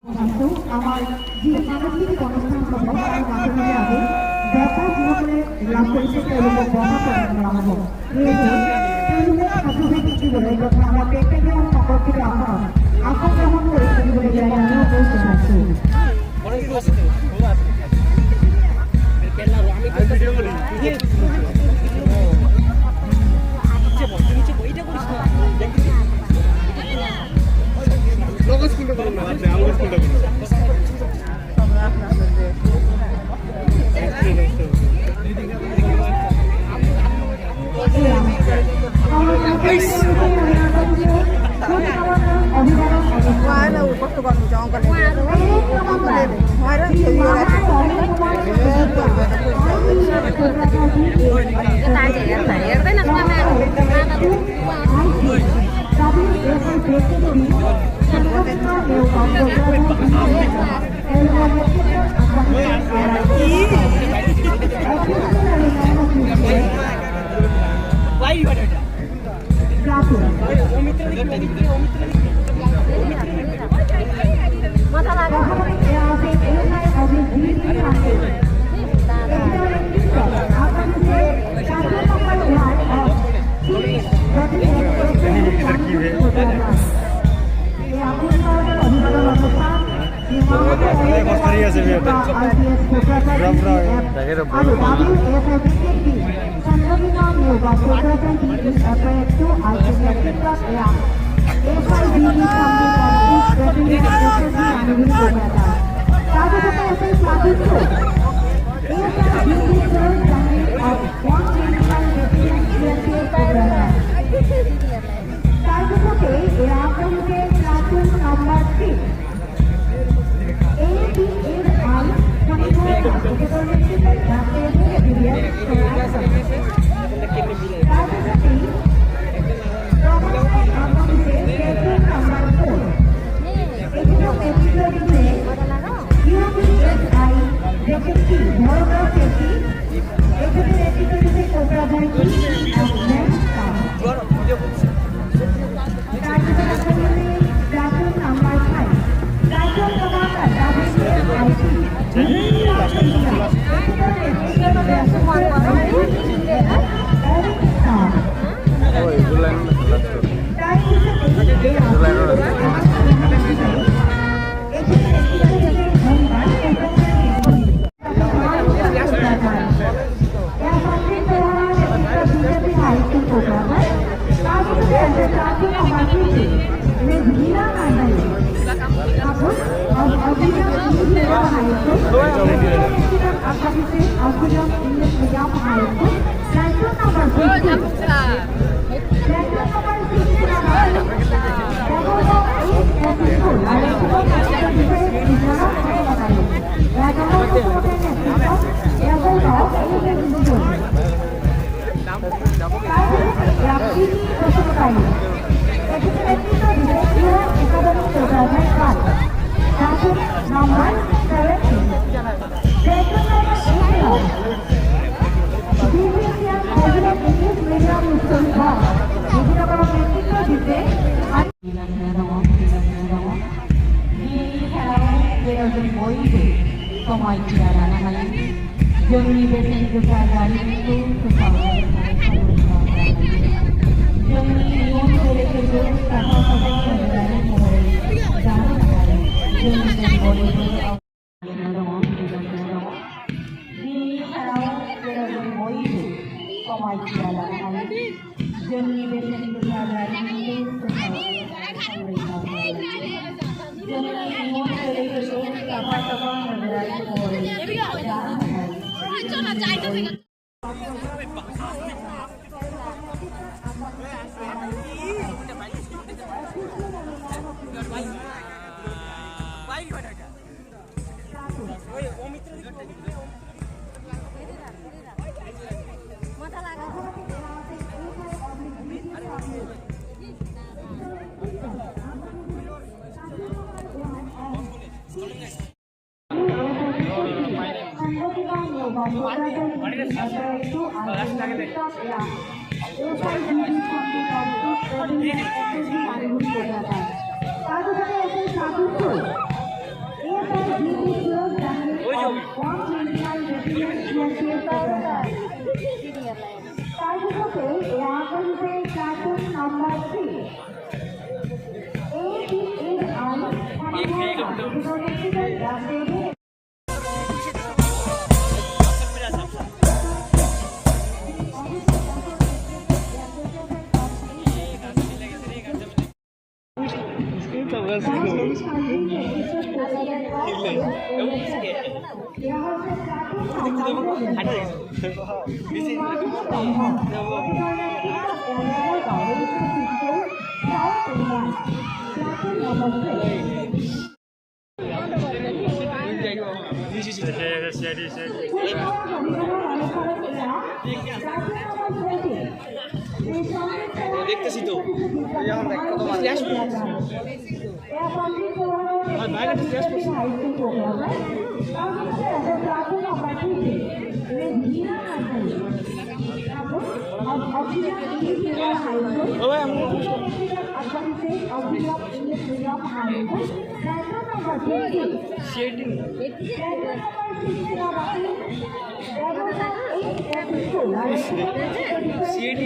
কিন্তু আমার যে সাংস্কৃতিক অনুষ্ঠান হব তার মাধ্যমে আমি ব্যাপক জীবনে লাভ করেছে তেওঁলোকক বহা প্ৰদান কৰা হ'ব। তেওঁলোকে ছাত্ৰ-ছাত্ৰী বলে তথা আমাৰ পেকেজিং সম্পৰ্কিত আসন গ্ৰহণ কৰি থাকিবলৈ আমি অনুৰোধ জনাইছোঁ। जोंनि बेसेन गोसा जारिमिनखौ जोंनि इयुन जोलैफोरखौ साफा साफा होनानै महरै जानो थाखाय जोंनि बयबो दिनैनि सानाव जेराव जों बयबो समायथिया लानो हायो जोंनि बेसेन गोसा जारिमिनखौ संरैखा खालामनो जोंनि इयुन जोलैफोरखौ साफा साफा होनानै महरै जानो थाखाय 129 residential kokrajhar. তার মধ্যে রাগন্তে কার্টুন নাম্বার 3 দেখতেছি তো সিএডি